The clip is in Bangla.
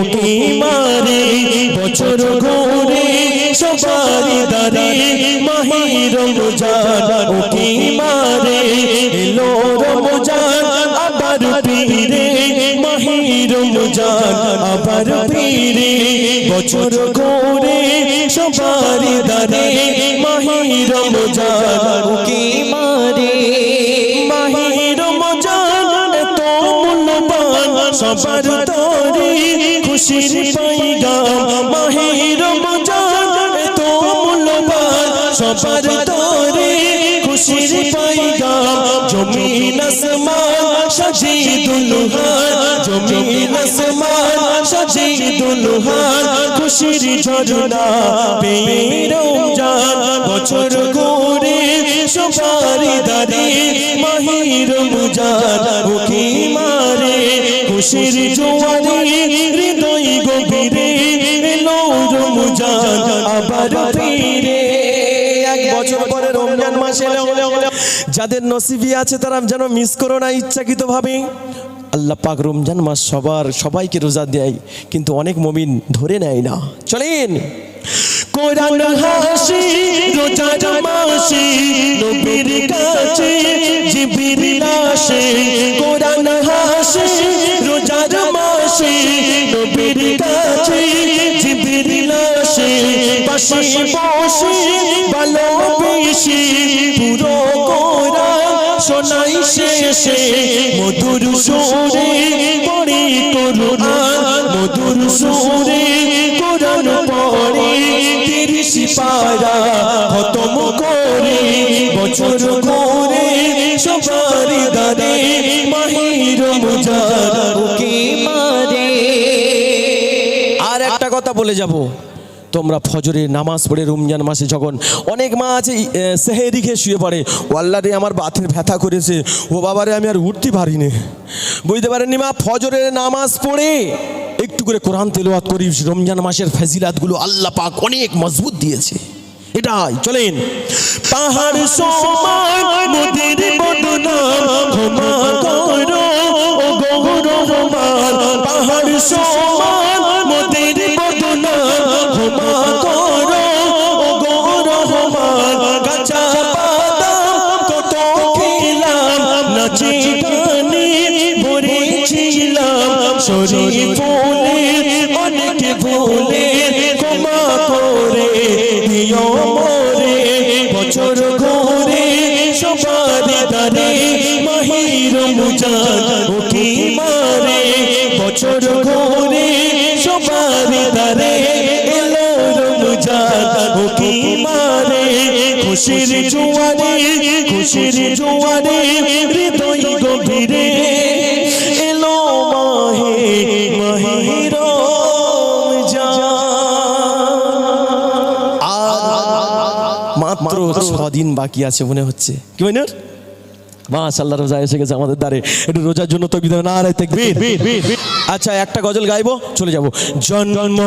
উকি মারে বছর ঘুরে সবারি দারে মাহে রমজান উকি মারে এলো রমজান আবার ফিরে মাহে রমজান আবার ফিরে বছর ঘুরে সবারি দারে মাহে রমজান উকি মারে মাহে রমজান এত মূল্যবান সবার তরে খুশির পয়গাম মাহে রমজান এত মূল্যবান সবার তরে খুশির পয়গাম জমিন আসমান সাজিয়ে দুলহান জমিন আসমান সাজিয়ে দুলহান খুশির ঝরনা পেয়ে রমজান বছর ঘুরে সবারি দারে মাহে রমজান উকি মারে খুশির জোয়ারে হৃদয় গভীরে এলো রমজান আবার ফিরে। এক বছর পরে রমজান মাস এলো, যাদের নসিবে আছে তারা যেন মিস করো না ইচ্ছাকৃতভাবে। আল্লাহ পাক রমজান মাস সবাইকে রোজা দেয়, কিন্তু অনেক মুমিন ধরে নেয় না। চলেন কোরআন হাসি রোজার মাসে নবীর কাছে জিবরিল আসে কোরআন হাসি রোজার মাসে নবীর কাছে জিবরিল আসে পাশে বসে ভালোবেসে পুরো কোরআন শোনাই শেষে মধুর সুরে পড়ে কোরআন মধুর সুরে কোরআন পড়ে 30 পারা খতম করে বছর ঘুরে সবারি দারে মাহে রমজান উকি মারে। আর একটা কথা বলে যাব, তোমরা ফজরের নামাজ পড়ে রমজান মাসে যখন অনেক মা আছে সেহেরি খেয়ে শুয়ে পড়ে, ও আল্লাহ রে আমার বাতের ব্যথা করেছে, ও বাবারে আমি আর উঠতে পারিনি। বুঝতে পারেননি মা, ফজরের নামাজ পড়ে একটু করে কোরআন তেলাওয়াত করি, রমজান মাসের ফজিলাতগুলো আল্লাহ পাক অনেক মজবুত দিয়েছে। এটাই চলেন পাহাড় সমান মোদের বদনাম ক্ষমা করো ও গৌর রহমান পাহাড় সমান মোদের বদনাম ক্ষমা করো ও গৌর রহমান কাঁচা বাদাম কত খেলাম নাচে গানে ভরেছিলাম শরীর ফুলে অনেক ভুলে ক্ষমা করে দিও মোরে বছর ঘুরে সবারি দারে মাহে রমজান উকি মারে বছর ঘুরে সবারি দারে এলো রমজান উকি মারে খুশির জোয়ারে হৃদয় গভীরে এলো মাহে রমজান। মাত্র 6 দিন বাকি আছে মনে হচ্ছে, কি মনে হয়? মাশাআল্লাহ রোজা এসে গেছে আমাদের দ্বারে। একটু রোজার জন্য তাকবীর নারায়ে তাকবীর। আচ্ছা একটা গজল গাইবো, চলে যাবো। জন্ম